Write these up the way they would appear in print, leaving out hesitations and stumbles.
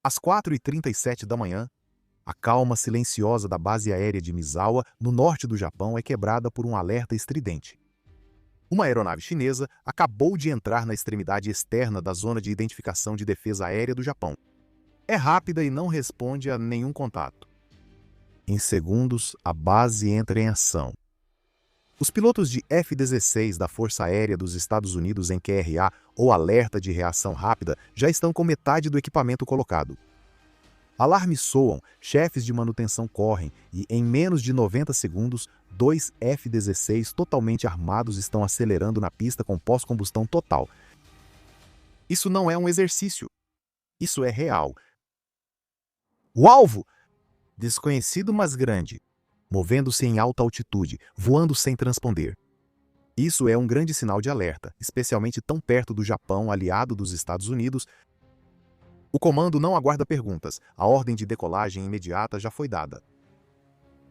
Às 4h37 da manhã, a calma silenciosa da base aérea de Misawa, no norte do Japão, é quebrada por um alerta estridente. Uma aeronave chinesa acabou de entrar na extremidade externa da zona de identificação de defesa aérea do Japão. É rápida e não responde a nenhum contato. Em segundos, a base entra em ação. Os pilotos de F-16 da Força Aérea dos Estados Unidos em QRA, ou alerta de reação rápida, já estão com metade do equipamento colocado. Alarmes soam, chefes de manutenção correm e, em menos de 90 segundos, 2 F-16 totalmente armados estão acelerando na pista com pós-combustão total. Isso não é um exercício. Isso é real. O alvo! Desconhecido, mas grande. Movendo-se em alta altitude, voando sem transponder. Isso é um grande sinal de alerta, especialmente tão perto do Japão, aliado dos Estados Unidos. O comando não aguarda perguntas, a ordem de decolagem imediata já foi dada.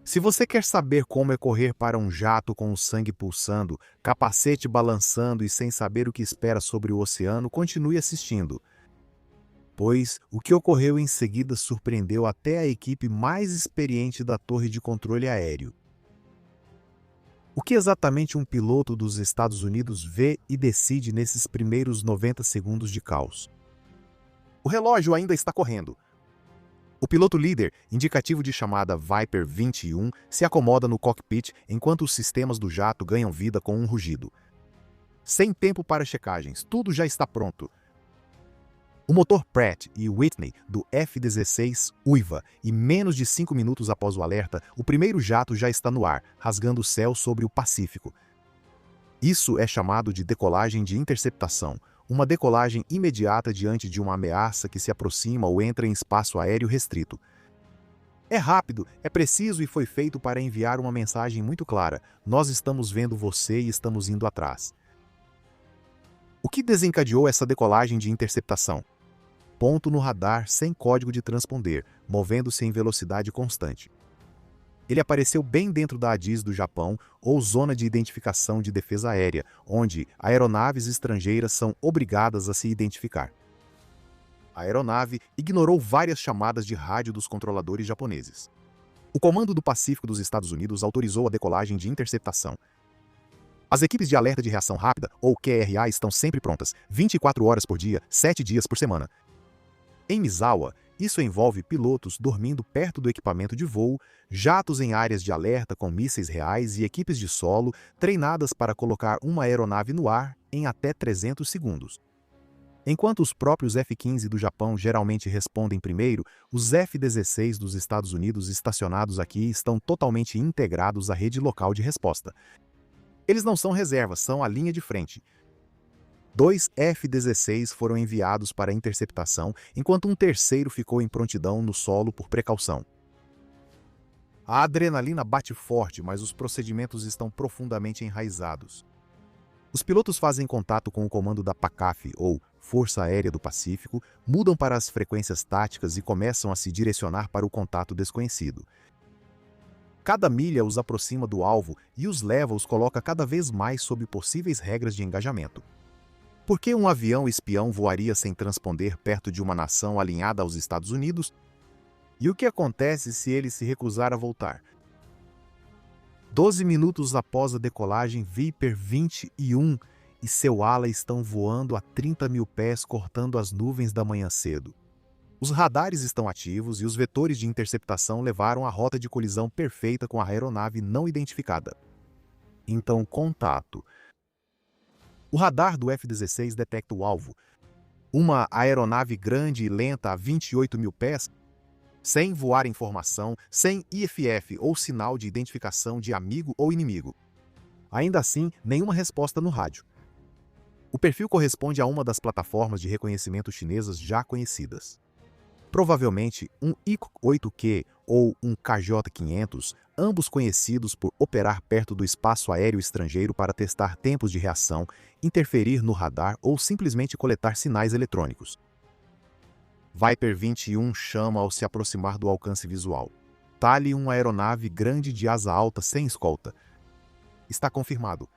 Se você quer saber como é correr para um jato com o sangue pulsando, capacete balançando e sem saber o que espera sobre o oceano, continue assistindo. Pois o que ocorreu em seguida surpreendeu até a equipe mais experiente da torre de controle aéreo. O que exatamente um piloto dos Estados Unidos vê e decide nesses primeiros 90 segundos de caos? O relógio ainda está correndo. O piloto líder, indicativo de chamada Viper 21, se acomoda no cockpit enquanto os sistemas do jato ganham vida com um rugido. Sem tempo para checagens, tudo já está pronto. O motor Pratt e Whitney do F-16 uiva e menos de 5 minutos após o alerta, o primeiro jato já está no ar, rasgando o céu sobre o Pacífico. Isso é chamado de decolagem de interceptação, uma decolagem imediata diante de uma ameaça que se aproxima ou entra em espaço aéreo restrito. É rápido, é preciso e foi feito para enviar uma mensagem muito clara: nós estamos vendo você e estamos indo atrás. O que desencadeou essa decolagem de interceptação? Ponto no radar sem código de transponder, movendo-se em velocidade constante. Ele apareceu bem dentro da ADIZ do Japão, ou Zona de Identificação de Defesa Aérea, onde aeronaves estrangeiras são obrigadas a se identificar. A aeronave ignorou várias chamadas de rádio dos controladores japoneses. O Comando do Pacífico dos Estados Unidos autorizou a decolagem de interceptação. As equipes de alerta de reação rápida, ou QRA, estão sempre prontas, 24 horas por dia, 7 dias por semana. Em Misawa, isso envolve pilotos dormindo perto do equipamento de voo, jatos em áreas de alerta com mísseis reais e equipes de solo treinadas para colocar uma aeronave no ar em até 300 segundos. Enquanto os próprios F-15 do Japão geralmente respondem primeiro, os F-16 dos Estados Unidos estacionados aqui estão totalmente integrados à rede local de resposta. Eles não são reservas, são a linha de frente. 2 F-16 foram enviados para interceptação, enquanto um terceiro ficou em prontidão no solo por precaução. A adrenalina bate forte, mas os procedimentos estão profundamente enraizados. Os pilotos fazem contato com o comando da PACAF, ou Força Aérea do Pacífico, mudam para as frequências táticas e começam a se direcionar para o contato desconhecido. Cada milha os aproxima do alvo e os coloca cada vez mais sob possíveis regras de engajamento. Por que um avião espião voaria sem transponder perto de uma nação alinhada aos Estados Unidos? E o que acontece se ele se recusar a voltar? 12 minutos após a decolagem, Viper 21 e seu ala estão voando a 30 mil pés, cortando as nuvens da manhã cedo. Os radares estão ativos e os vetores de interceptação levaram a rota de colisão perfeita com a aeronave não identificada. Então, contato. O radar do F-16 detecta o alvo. Uma aeronave grande e lenta a 28 mil pés, sem voar em formação, sem IFF ou sinal de identificação de amigo ou inimigo. Ainda assim, nenhuma resposta no rádio. O perfil corresponde a uma das plataformas de reconhecimento chinesas já conhecidas. Provavelmente um IC-8Q ou um KJ-500, ambos conhecidos por operar perto do espaço aéreo estrangeiro para testar tempos de reação, interferir no radar ou simplesmente coletar sinais eletrônicos. Viper 21 chama ao se aproximar do alcance visual. Talhe uma aeronave grande de asa alta sem escolta. Está confirmado.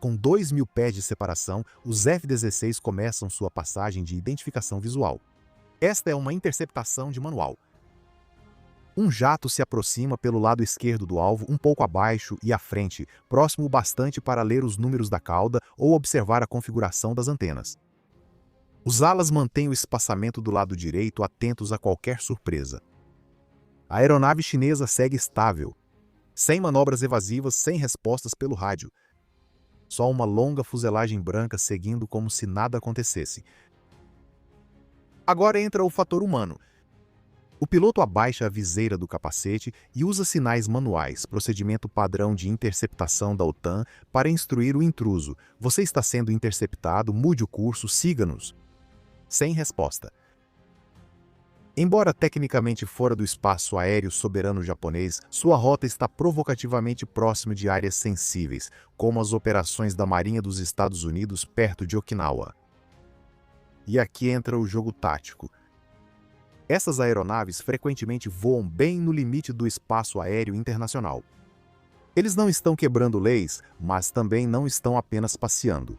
Com 2.000 pés de separação, os F-16 começam sua passagem de identificação visual. Esta é uma interceptação de manual. Um jato se aproxima pelo lado esquerdo do alvo, um pouco abaixo e à frente, próximo o bastante para ler os números da cauda ou observar a configuração das antenas. Os alas mantêm o espaçamento do lado direito, atentos a qualquer surpresa. A aeronave chinesa segue estável, sem manobras evasivas, sem respostas pelo rádio. Só uma longa fuselagem branca seguindo como se nada acontecesse. Agora entra o fator humano. O piloto abaixa a viseira do capacete e usa sinais manuais, procedimento padrão de interceptação da OTAN, para instruir o intruso. Você está sendo interceptado, mude o curso, siga-nos. Sem resposta. Embora tecnicamente fora do espaço aéreo soberano japonês, sua rota está provocativamente próxima de áreas sensíveis, como as operações da Marinha dos Estados Unidos perto de Okinawa. E aqui entra o jogo tático. Essas aeronaves frequentemente voam bem no limite do espaço aéreo internacional. Eles não estão quebrando leis, mas também não estão apenas passeando.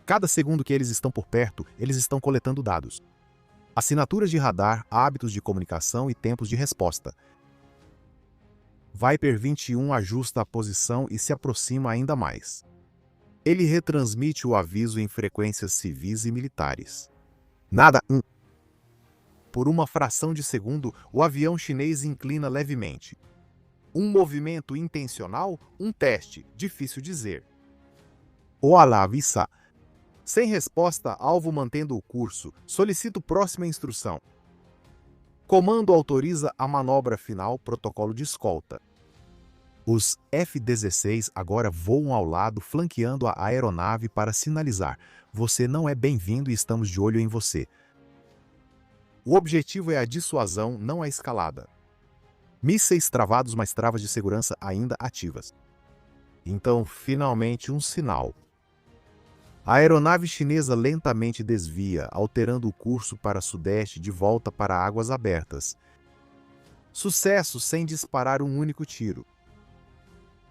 Cada segundo que eles estão por perto, eles estão coletando dados. Assinaturas de radar, hábitos de comunicação e tempos de resposta. Viper 21 ajusta a posição e se aproxima ainda mais. Ele retransmite o aviso em frequências civis e militares. Nada. Por uma fração de segundo, o avião chinês inclina levemente. Um movimento intencional? Um teste? Difícil dizer. Olá, avisa. Sem resposta, alvo mantendo o curso. Solicito próxima instrução. Comando autoriza a manobra final, protocolo de escolta. Os F-16 agora voam ao lado, flanqueando a aeronave para sinalizar: você não é bem-vindo e estamos de olho em você. O objetivo é a dissuasão, não a escalada. Mísseis travados, mas travas de segurança ainda ativas. Então, finalmente, um sinal. A aeronave chinesa lentamente desvia, alterando o curso para sudeste de volta para águas abertas. Sucesso sem disparar um único tiro.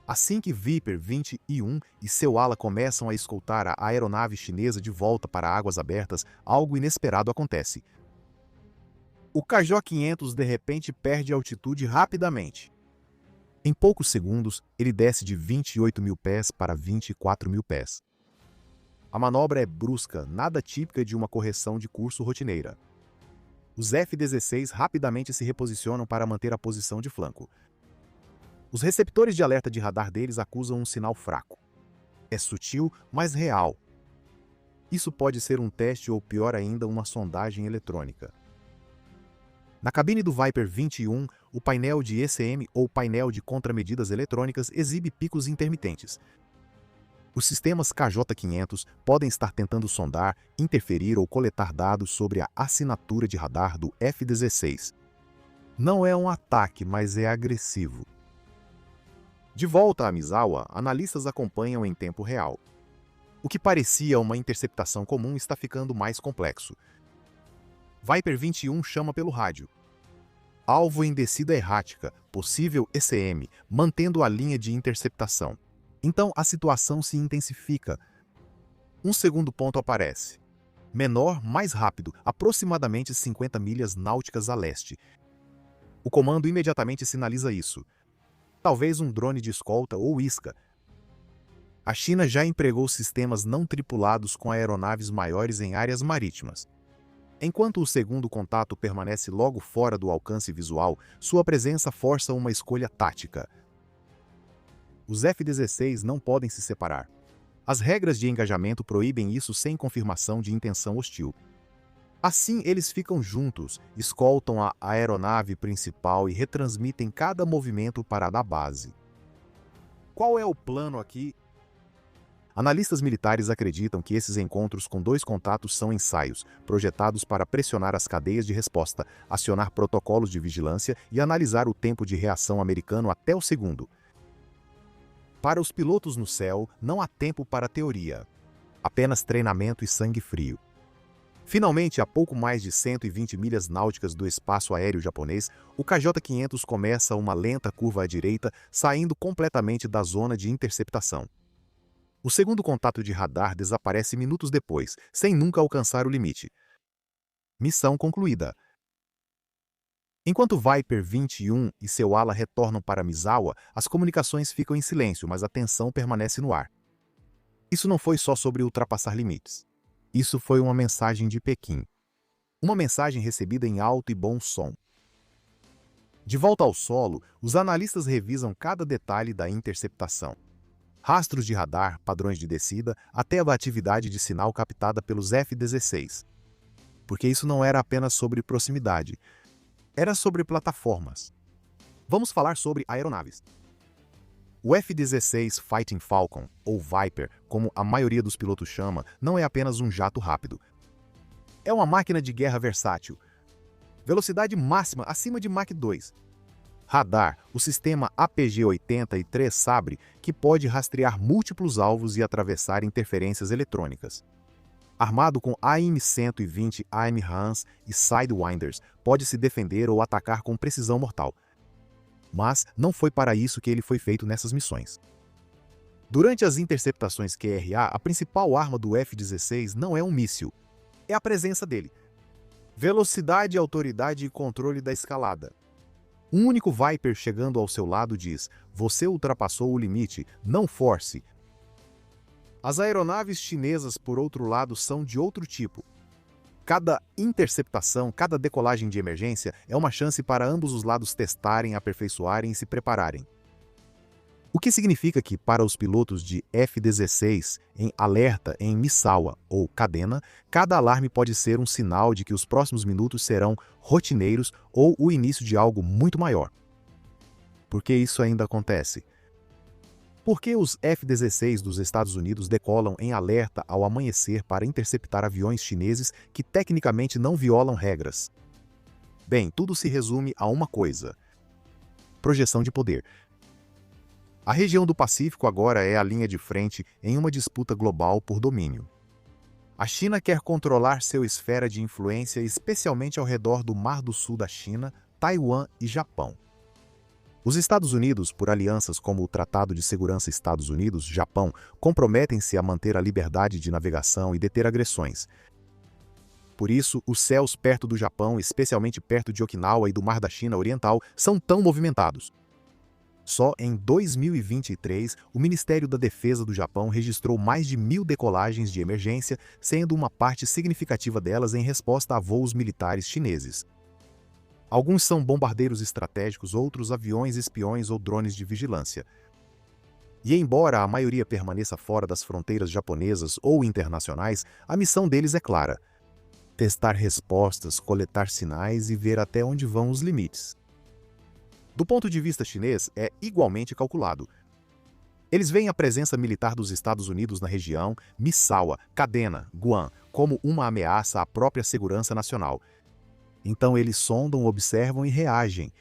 Assim que Viper 21 e seu ala começam a escoltar a aeronave chinesa de volta para águas abertas, algo inesperado acontece. O KJ-500 de repente perde altitude rapidamente. Em poucos segundos, ele desce de 28 mil pés para 24 mil pés. A manobra é brusca, nada típica de uma correção de curso rotineira. Os F-16 rapidamente se reposicionam para manter a posição de flanco. Os receptores de alerta de radar deles acusam um sinal fraco. É sutil, mas real. Isso pode ser um teste ou, pior ainda, uma sondagem eletrônica. Na cabine do Viper 21, o painel de ECM ou painel de contramedidas eletrônicas exibe picos intermitentes. Os sistemas KJ-500 podem estar tentando sondar, interferir ou coletar dados sobre a assinatura de radar do F-16. Não é um ataque, mas é agressivo. De volta a Misawa, analistas acompanham em tempo real. O que parecia uma interceptação comum está ficando mais complexo. Viper 21 chama pelo rádio. Alvo em descida errática, possível ECM, mantendo a linha de interceptação. Então a situação se intensifica. Um segundo ponto aparece. Menor, mais rápido, aproximadamente 50 milhas náuticas a leste. O comando imediatamente sinaliza isso. Talvez um drone de escolta ou isca. A China já empregou sistemas não tripulados com aeronaves maiores em áreas marítimas. Enquanto o segundo contato permanece logo fora do alcance visual, sua presença força uma escolha tática. Os F-16 não podem se separar. As regras de engajamento proíbem isso sem confirmação de intenção hostil. Assim, eles ficam juntos, escoltam a aeronave principal e retransmitem cada movimento para a da base. Qual é o plano aqui? Analistas militares acreditam que esses encontros com dois contatos são ensaios, projetados para pressionar as cadeias de resposta, acionar protocolos de vigilância e analisar o tempo de reação americano até o segundo. Para os pilotos no céu, não há tempo para teoria. Apenas treinamento e sangue frio. Finalmente, a pouco mais de 120 milhas náuticas do espaço aéreo japonês, o KJ-500 começa uma lenta curva à direita, saindo completamente da zona de interceptação. O segundo contato de radar desaparece minutos depois, sem nunca alcançar o limite. Missão concluída. Enquanto Viper 21 e seu ala retornam para Misawa, as comunicações ficam em silêncio, mas a tensão permanece no ar. Isso não foi só sobre ultrapassar limites. Isso foi uma mensagem de Pequim. Uma mensagem recebida em alto e bom som. De volta ao solo, os analistas revisam cada detalhe da interceptação. Rastros de radar, padrões de descida, até a atividade de sinal captada pelos F-16. Porque isso não era apenas sobre proximidade, era sobre plataformas. Vamos falar sobre aeronaves. O F-16 Fighting Falcon, ou Viper, como a maioria dos pilotos chama, não é apenas um jato rápido. É uma máquina de guerra versátil. Velocidade máxima acima de Mach 2. Radar, o sistema APG-83 Sabre, que pode rastrear múltiplos alvos e atravessar interferências eletrônicas. Armado com AIM-120 AIM-RAAMs e Sidewinders, pode se defender ou atacar com precisão mortal. Mas não foi para isso que ele foi feito nessas missões. Durante as interceptações QRA, a principal arma do F-16 não é um míssil, é a presença dele. Velocidade, autoridade e controle da escalada. Um único Viper chegando ao seu lado diz: "Você ultrapassou o limite, não force." As aeronaves chinesas, por outro lado, são de outro tipo. Cada interceptação, cada decolagem de emergência é uma chance para ambos os lados testarem, aperfeiçoarem e se prepararem. O que significa que, para os pilotos de F-16 em alerta em Misawa ou Kadena, cada alarme pode ser um sinal de que os próximos minutos serão rotineiros ou o início de algo muito maior. Por que isso ainda acontece? Por que os F-16 dos Estados Unidos decolam em alerta ao amanhecer para interceptar aviões chineses que tecnicamente não violam regras? Bem, tudo se resume a uma coisa: projeção de poder. A região do Pacífico agora é a linha de frente em uma disputa global por domínio. A China quer controlar sua esfera de influência, especialmente ao redor do Mar do Sul da China, Taiwan e Japão. Os Estados Unidos, por alianças como o Tratado de Segurança Estados Unidos-Japão, comprometem-se a manter a liberdade de navegação e deter agressões. Por isso, os céus perto do Japão, especialmente perto de Okinawa e do Mar da China Oriental, são tão movimentados. Só em 2023, o Ministério da Defesa do Japão registrou mais de 1.000 decolagens de emergência, sendo uma parte significativa delas em resposta a voos militares chineses. Alguns são bombardeiros estratégicos, outros aviões espiões ou drones de vigilância. E embora a maioria permaneça fora das fronteiras japonesas ou internacionais, a missão deles é clara: testar respostas, coletar sinais e ver até onde vão os limites. Do ponto de vista chinês, é igualmente calculado. Eles veem a presença militar dos Estados Unidos na região, Misawa, Kadena, Guam, como uma ameaça à própria segurança nacional. Então eles sondam, observam e reagem.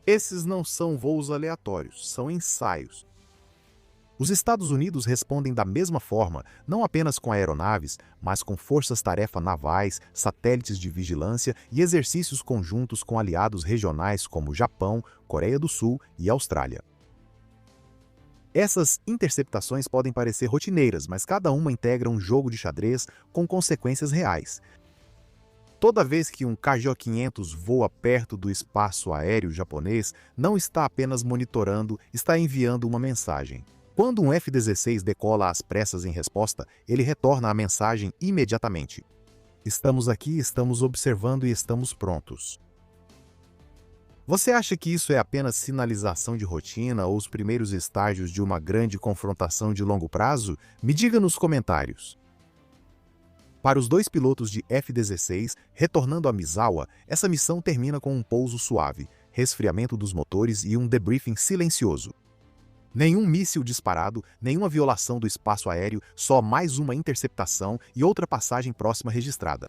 Esses não são voos aleatórios, são ensaios. Os Estados Unidos respondem da mesma forma, não apenas com aeronaves, mas com forças-tarefa navais, satélites de vigilância e exercícios conjuntos com aliados regionais como Japão, Coreia do Sul e Austrália. Essas interceptações podem parecer rotineiras, mas cada uma integra um jogo de xadrez com consequências reais. Toda vez que um KJ-500 voa perto do espaço aéreo japonês, não está apenas monitorando, está enviando uma mensagem. Quando um F-16 decola às pressas em resposta, ele retorna a mensagem imediatamente: "Estamos aqui, estamos observando e estamos prontos." Você acha que isso é apenas sinalização de rotina ou os primeiros estágios de uma grande confrontação de longo prazo? Me diga nos comentários. Para os dois pilotos de F-16, retornando a Misawa, essa missão termina com um pouso suave, resfriamento dos motores e um debriefing silencioso. Nenhum míssil disparado, nenhuma violação do espaço aéreo, só mais uma interceptação e outra passagem próxima registrada.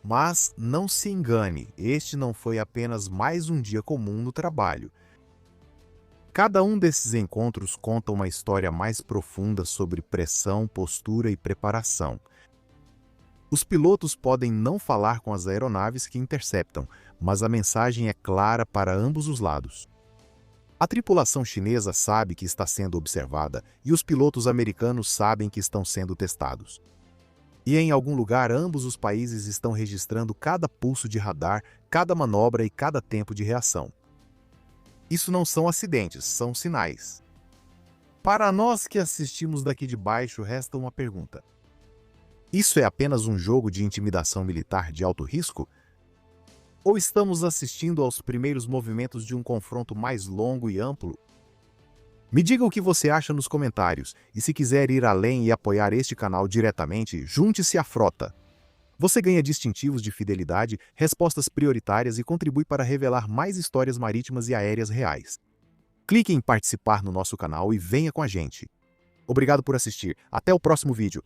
Mas não se engane, este não foi apenas mais um dia comum no trabalho. Cada um desses encontros conta uma história mais profunda sobre pressão, postura e preparação. Os pilotos podem não falar com as aeronaves que interceptam, mas a mensagem é clara para ambos os lados. A tripulação chinesa sabe que está sendo observada e os pilotos americanos sabem que estão sendo testados. E em algum lugar, ambos os países estão registrando cada pulso de radar, cada manobra e cada tempo de reação. Isso não são acidentes, são sinais. Para nós que assistimos daqui de baixo, resta uma pergunta. Isso é apenas um jogo de intimidação militar de alto risco? Ou estamos assistindo aos primeiros movimentos de um confronto mais longo e amplo? Me diga o que você acha nos comentários, e se quiser ir além e apoiar este canal diretamente, junte-se à frota. Você ganha distintivos de fidelidade, respostas prioritárias e contribui para revelar mais histórias marítimas e aéreas reais. Clique em participar no nosso canal e venha com a gente. Obrigado por assistir. Até o próximo vídeo.